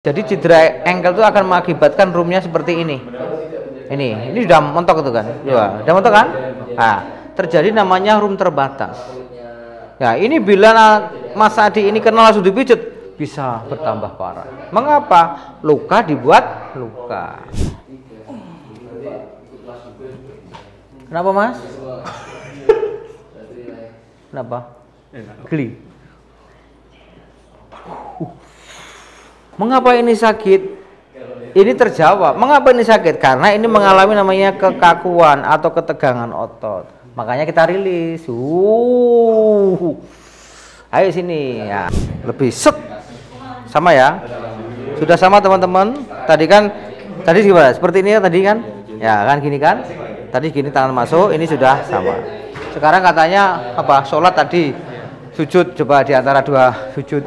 Jadi cedera ankle itu akan mengakibatkan roomnya seperti ini. Ini sudah mentok itu kan? Sudah mentok kan? Nah, terjadi namanya room terbatas. Ya, ini bila Mas Adi ini kena langsung dipijat, bisa bertambah parah. Mengapa? Luka dibuat luka. Kenapa, Mas? Kenapa? Geli. Mengapa ini sakit? Ini terjawab. Mengapa ini sakit? Karena ini mengalami namanya kekakuan atau ketegangan otot. Makanya kita rilis. Ayo sini ya. Lebih set. Sama ya? Sudah sama teman-teman? Tadi gimana? Seperti ini ya tadi kan? Ya kan gini kan? Tadi gini tangan masuk, ini sudah sama. Sekarang katanya apa? Sholat tadi sujud, coba di antara dua sujud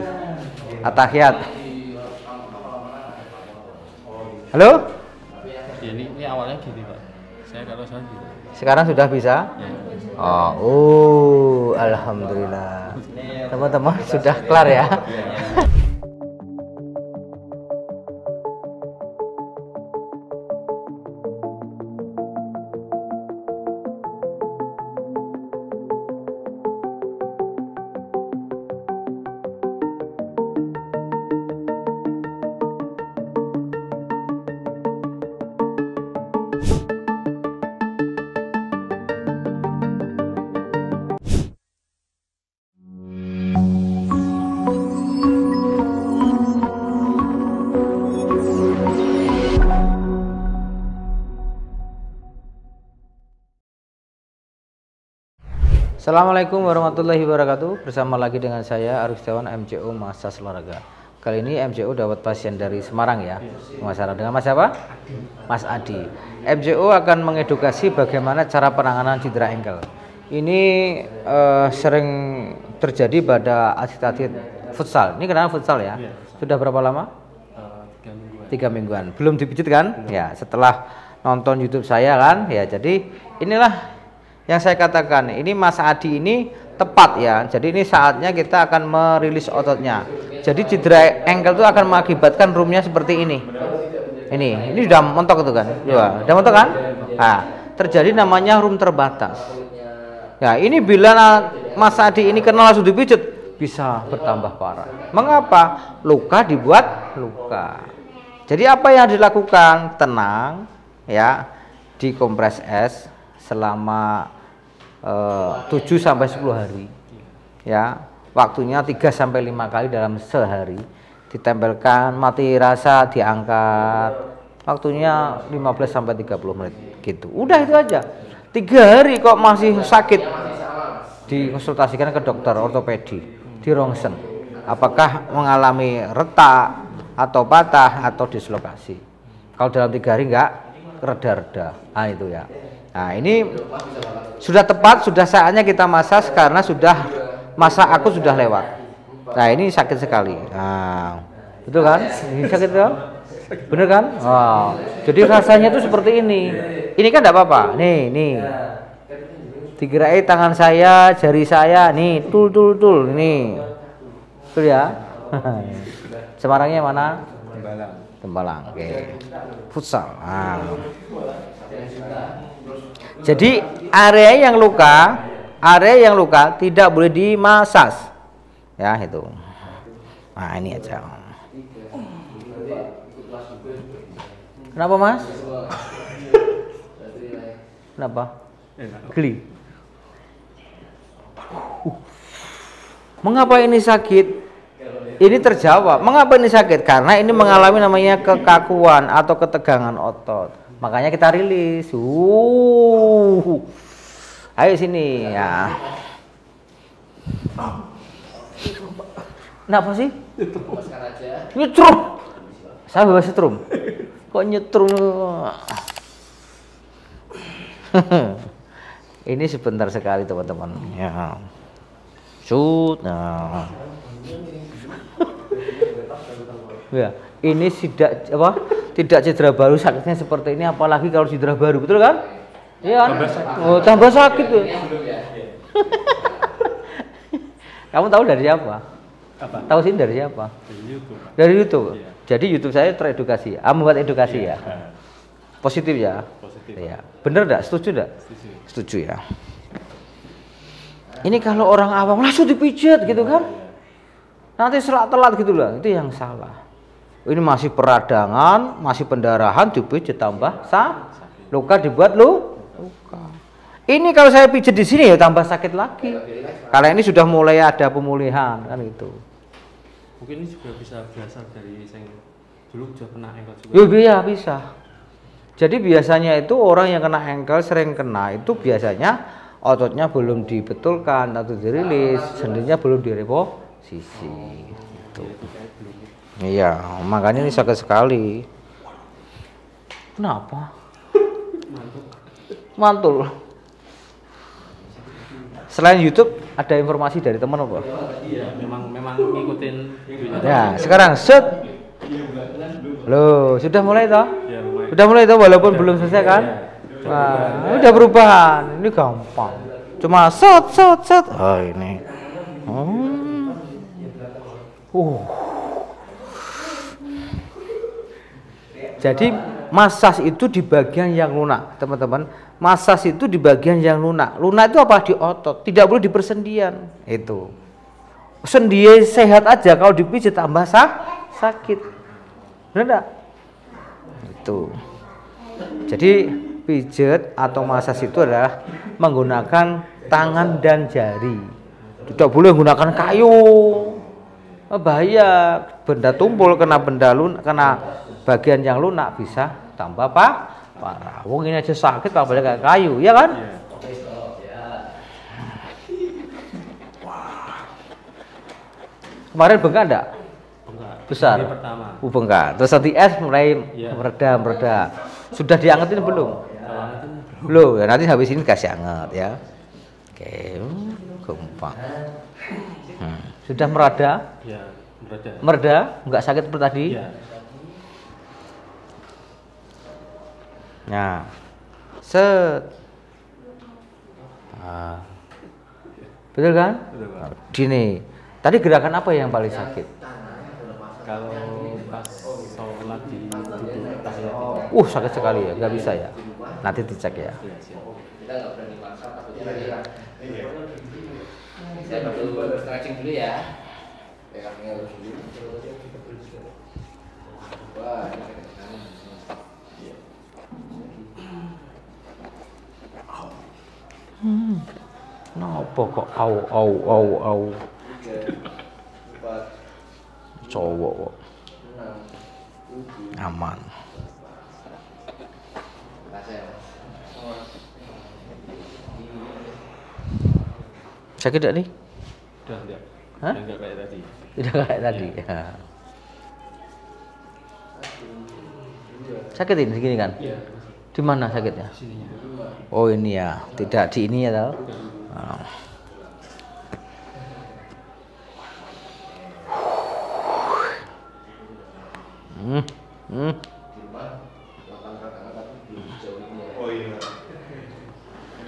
at-tahiyat. Halo? Ini awalnya gini Pak. Saya kalau saya gitu. Sekarang sudah bisa? Ya. Oh, alhamdulillah. Teman-teman sudah kelar ya? Assalamualaikum warahmatullahi wabarakatuh. Bersama lagi dengan saya Arif Setiawan, MCO Massas Olahraga. Kali ini MCO dapat pasien dari Semarang ya. Masalah dengan Mas siapa? Mas Adi. MCO akan mengedukasi bagaimana cara penanganan cedera ankle. Ini sering terjadi pada atlet-atlet futsal. Ini kenapa futsal ya? Sudah berapa lama? 3 mingguan. Belum dipijit kan? Ya, setelah nonton YouTube saya kan. Ya, jadi inilah yang saya katakan, ini Mas Adi ini tepat ya. Jadi ini saatnya kita akan merilis ototnya. Jadi cedera ankle itu akan mengakibatkan roomnya seperti ini. Ini sudah mentok itu kan? Sudah mentok kan? Nah, terjadi namanya room terbatas. Ya, ini bila Mas Adi ini kena langsung dipijat, bisa bertambah parah. Mengapa? Luka dibuat luka. Jadi apa yang dilakukan? Tenang ya, dikompres es selama 7 sampai 10 hari ya, waktunya 3 sampai 5 kali dalam sehari, ditempelkan, mati rasa, diangkat, waktunya 15 sampai 30 menit gitu. Udah itu aja. 3 hari kok masih sakit, dikonsultasikan ke dokter ortopedi, di rongsen apakah mengalami retak atau patah atau dislokasi. Kalau dalam 3 hari enggak reda-reda, nah itu ya. Nah ini sudah tepat, sudah saatnya kita masas karena sudah masa aku sudah lewat. Nah ini sakit sekali. Nah betul kan? Ini sakit kan? Bener kan? Oh, jadi rasanya tuh seperti ini. Ini kan tidak apa-apa. Nih. Digerai tangan saya, jari saya, nih tul. Ini, betul ya? Semarangnya mana? Tembalang. Oke. Futsal. Nah. Jadi area yang luka tidak boleh dimasas. Ya, itu. Nah, ini aja. Kenapa, Mas? Kenapa? Geli. Mengapa ini sakit? Ini terjawab. Mengapa ini sakit? Karena ini mengalami namanya kekakuan atau ketegangan otot. Makanya kita rilis. Ayo sini ya. Kenapa sih? Nyetrum. Saya bebas setrum. Kok nyetrum? Ini sebentar sekali teman-teman. Ya. Shoot. Nah. Ya, ini tidak cedera baru sakitnya seperti ini, apalagi kalau cedera baru, betul kan? Iya kan? Oh, tambah sakit tuh. Kamu tahu dari siapa? Tahu sih dari siapa? Dari YouTube. Dari YouTube. Iya. Jadi YouTube saya teredukasi, membuat edukasi ya. Positif ya. Positif. Ya. Bener enggak? Setuju enggak? Setuju. Setuju ya. Ini kalau orang awam langsung dipijat gitu kan. Nanti serak telat gitu loh. Itu yang salah. Ini masih peradangan, masih pendarahan, dipijat tambah luka dibuat luka. Ini kalau saya pijat di sini ya tambah sakit lagi. Karena ini sudah mulai ada pemulihan kan itu. Mungkin ini juga bisa berasal dari yang dulu juga kena engkel juga. Iya bisa. Jadi biasanya itu orang yang kena engkel sering kena itu biasanya ototnya belum dibetulkan atau dirilis, sendinya belum direposisi. Gitu. Iya, makanya ini sakit sekali. Kenapa? Mantul. Selain YouTube ada informasi dari teman apa? Iya, memang ngikutin videonya. Ya, sekarang set. Loh, sudah mulai toh? Ya, lumayan. Sudah mulai toh walaupun belum selesai kan? Wah, udah perubahan. Ini gampang. Cuma set. Oh, ini. Jadi masas itu di bagian yang lunak, teman-teman. Masas itu di bagian yang lunak. Lunak itu apa? Di otot. Tidak boleh di persendian. Itu. Sendi sehat aja, kalau dipijit tambah sakit. Benar enggak? Itu. Jadi pijat atau masas itu adalah menggunakan tangan dan jari. Tidak boleh menggunakan kayu. Bahaya, benda tumpul kena bagian yang lunak bisa tambah parah. Wong ini aja sakit apalagi kayak kayu, ya kan? Kemarin bengkak enggak? Bengkak. Besar. Ini pertama. Bengkak. Terus nanti es mulai mereda. Sudah diangetin belum? Belum. Ya nanti habis ini kasih anget ya. Oke, gampang. Sudah mereda? Ya, mereda. Mereda? Enggak sakit seperti tadi? Ya. Nah, set. Betul kan? Betul, Pak. Gini. Tadi gerakan apa yang paling sakit? Kalau pas sholat di duduk Sakit sekali ya, nggak bisa ya. Nanti dicek ya. Saya perlu stretching dulu ya. Pegangnya dulu. Wah, Kenapa kok au. Cowok kok. Aman. Sakit tidak nih? udah enggak. Hah? Udah enggak kayak tadi. Tidak kayak tadi. Ya. Sakit ini segini kan? Iya. Di mana sakitnya? Sininya. Oh ini ya, tidak di ini ya tahu? Oh.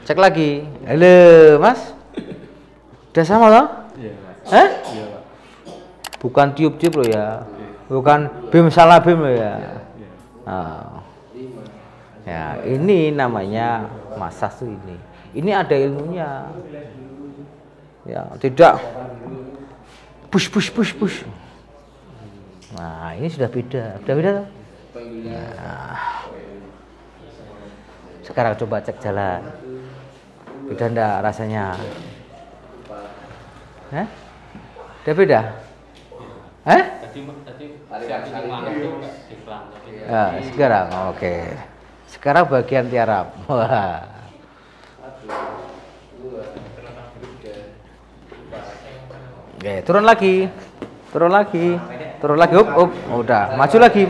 Cek lagi. Halo, Mas. Udah sama loh? Iya, Pak. Hah? Iya, Pak. Bukan tiup-tiup loh ya. Bukan bim salah bim loh ya. Iya. Oh. Ya, ini namanya masas tuh ini. Ini ada ilmunya. Ya, tidak push. Nah, ini sudah beda. Sudah beda tuh. Nah. Sekarang coba cek jalan. Beda enggak rasanya? Hah? Udah beda? Hah? Tadi siang mana tuh diklan tapi. Ya, sekarang oke. Sekarang bagian tiarap. Wah. Oke, turun lagi. Up. Udah, maju lagi.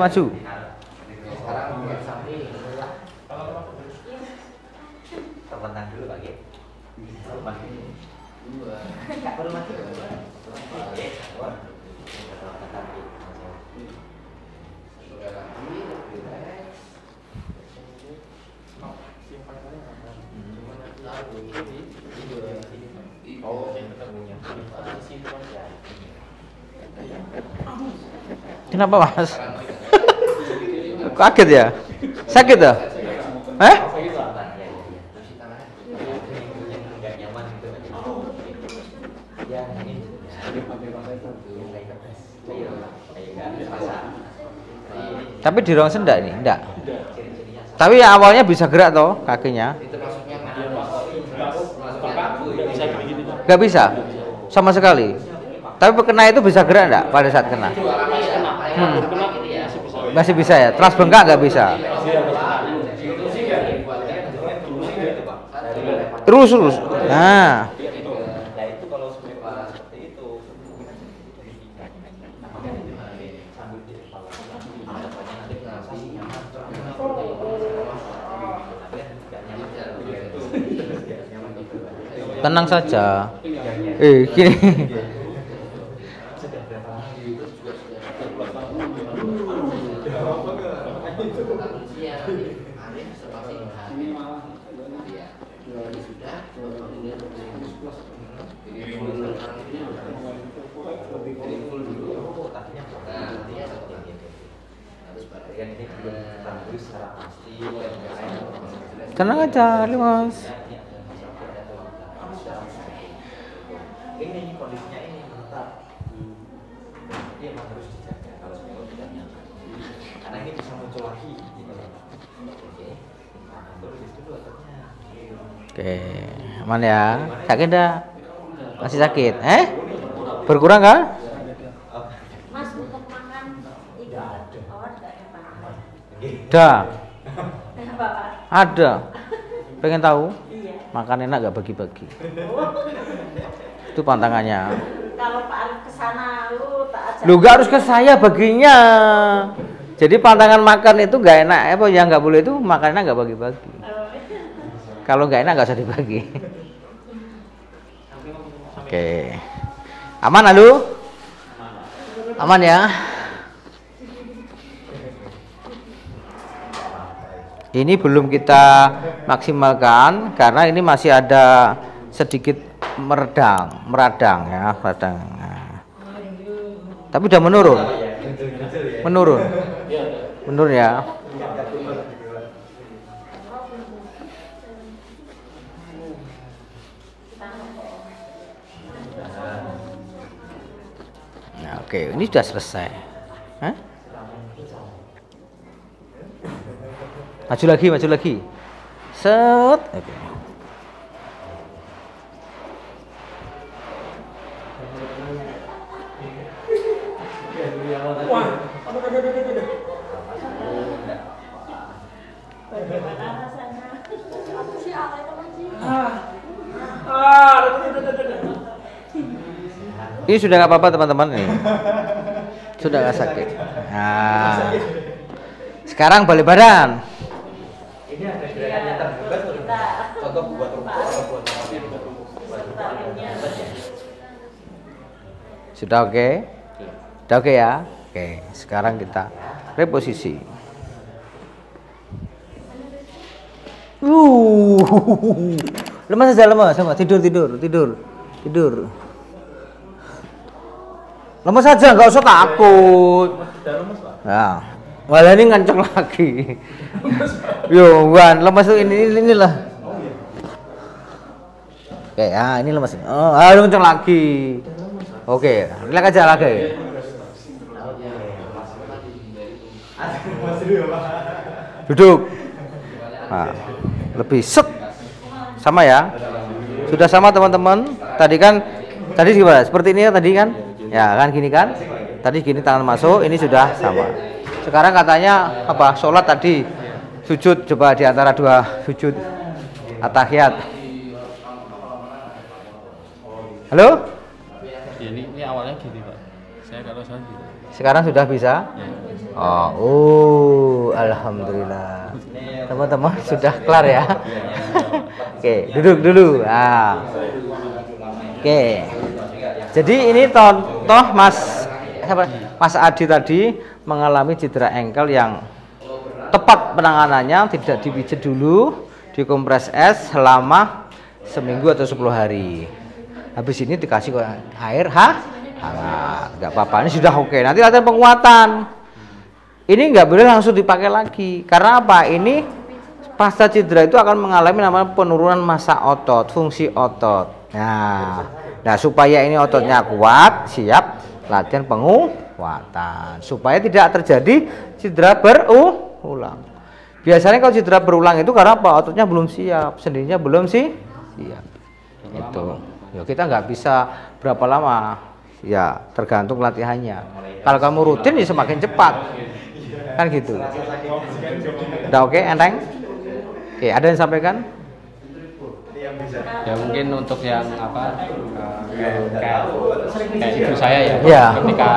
Kenapa, Mas? Kaget ya? Sakit ya? Eh? Tapi di rongsen enggak ini? Enggak. Tapi ya awalnya bisa gerak toh kakinya? Enggak bisa? Sama sekali? Tapi kena itu bisa gerak enggak pada saat kena? Masih bisa ya? Teras bengkak enggak bisa? Terus. Nah. Tenang saja. Gini. Tenang aja, Mas. Ini kondisinya ini menetap. Dia memang harus dijaga kalau semua tidak nyaman. Karena ini bisa muncul lagi gitu. Oke, aman ya. Sakit dah? Masih sakit? Berkurang kah? Mas untuk makan itu awal enggak ya Pak? Dah. Apa Pak? Ada. Pengen tahu? Iya. Makan enak gak bagi-bagi? Itu pantangannya. Kalau Pak Arif kesana lu tak ajak. Lu gak harus ke saya baginya. Jadi pantangan makan itu gak enak. Apa yang gak boleh itu makan enak gak bagi-bagi. Kalau gak enak gak usah dibagi. Oke. Aman lalu? Aman ya? Ini belum kita maksimalkan karena ini masih ada sedikit meradang ya, meradang. Nah. Tapi udah menurun. Menurun ya. Nah, oke, ini sudah selesai. Hah? Maju lagi. Set. Oke. Bagaimana rasanya? Aku sih alay teman sih. Ini sudah nggak apa-apa teman-teman nih. Sudah nggak sakit. Nah. Sekarang balik badan. Ini ada gerakannya terbuka contoh buat Sudah oke? Sudah oke ya? Oke, sekarang kita reposisi. Lemas aja, lemas sama tidur. Lemas aja, nggak usah takut. Nah, malah ini nganceng lagi. Yo, Wan, lemas tuh inilah. Oke, ya ini lemas. Oh, nganceng lagi. Oke, relax aja lagi. Duduk. Nah, lebih set. Sama ya? Sudah sama teman-teman? Tadi gimana? Seperti ini ya tadi kan? Ya kan gini kan? Tadi gini tangan masuk, ini sudah sama. Sekarang katanya apa? Sholat tadi sujud, coba di antara dua sujud at-tahiyat. Halo? Ya, ini awalnya gini Pak. Saya kalau saya gitu. Sekarang sudah bisa? Ya. Alhamdulillah. Teman-teman sudah kelar ya. Oke, duduk dulu. Nah. Oke. Jadi ini contoh Mas Adi tadi mengalami cedera engkel yang tepat penanganannya, tidak dipijat dulu, dikompres es selama seminggu atau 10 hari. Habis ini dikasih air hangat, nggak apa-apa, ini sudah oke. Nanti latihan penguatan. ini nggak boleh langsung dipakai lagi. Karena apa? Ini pasca cedera itu akan mengalami namanya penurunan massa otot, fungsi otot. Nah, supaya ini ototnya kuat, siap latihan penguatan. Supaya tidak terjadi cedera berulang. Biasanya kalau cedera berulang itu karena apa? Ototnya belum siap, sendinya belum siap. Itu. Ya, kita nggak bisa berapa lama. Ya, tergantung latihannya. Kalau kamu rutin ya semakin cepat. Kan gitu. Udah oke, Enteng? Oke, ada yang sampaikan? Ya mungkin untuk yang apa kayak ibu saya ya, Ya. ketika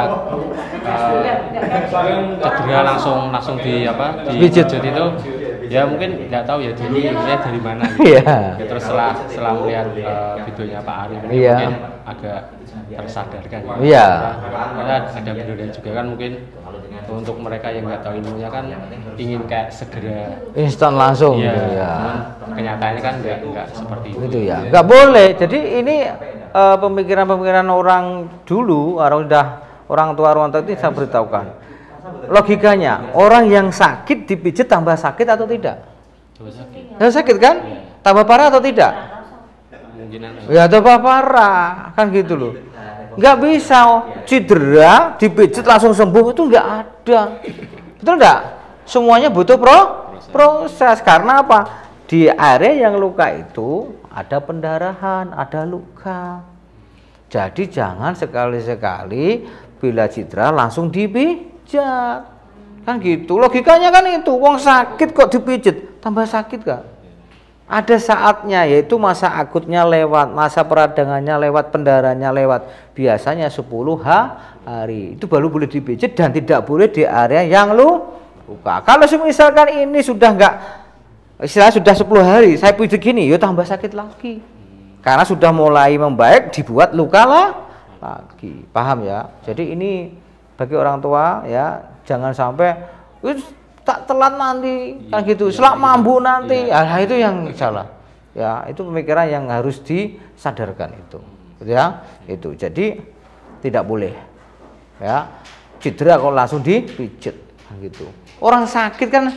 cedera langsung di apa Pijit. itu ya mungkin nggak tahu ya dulu ilmunya dari mana gitu. Iya. Ya, terus setelah melihat videonya Pak Ari Iya. mungkin agak tersadarkan. Iya. Karena ada beliau juga kan mungkin untuk mereka yang nggak tahu ilmunya kan ingin kayak segera Instan langsung ya, gitu ya. kenyataannya kan nggak seperti itu. Gitu ya. Nggak boleh. Jadi ini pemikiran-pemikiran orang dulu, orang tua itu saya beritahukan. Logikanya, orang yang sakit dipijit tambah sakit atau tidak? Coba sakit. Ya, sakit kan? Tambah parah atau tidak? Kemungkinan Ya tambah parah, kan gitu loh. Nggak bisa cedera dipijit langsung sembuh, itu nggak ada. Betul nggak? Semuanya butuh proses. Karena apa? Di area yang luka itu ada pendarahan, ada luka. Jadi jangan sekali-sekali bila cedera langsung dipijat. Kan gitu. Logikanya kan itu. Wong sakit kok dipijit, tambah sakit gak? Ada saatnya, yaitu masa akutnya lewat, masa peradangannya lewat, pendarahannya lewat. Biasanya 10 hari. Itu baru boleh dipijit dan tidak boleh di area yang luka. Kalau misalkan ini sudah enggak, istilahnya sudah 10 hari, saya pijit gini, ya tambah sakit lagi. Karena sudah mulai membaik, dibuat luka lagi. Paham ya? Jadi ini bagi orang tua ya, jangan sampai tak telat nanti kan gitu, selak mambu nanti. Nah, itu yang salah. Ya, itu pemikiran yang harus disadarkan itu. Gitu ya. Itu. Jadi tidak boleh. Ya. Cedera kalau langsung dipijit gitu. Orang sakit kan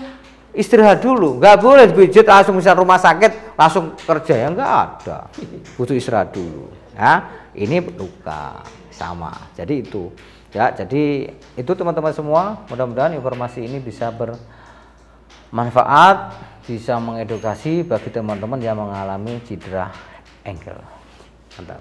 istirahat dulu, nggak boleh dipijit langsung misal rumah sakit langsung kerja, ya nggak ada. Butuh istirahat dulu. Ya, ini luka sama. Jadi itu. Ya, jadi itu teman-teman semua, mudah-mudahan informasi ini bisa bermanfaat, bisa mengedukasi bagi teman-teman yang mengalami cedera ankle. Mantap.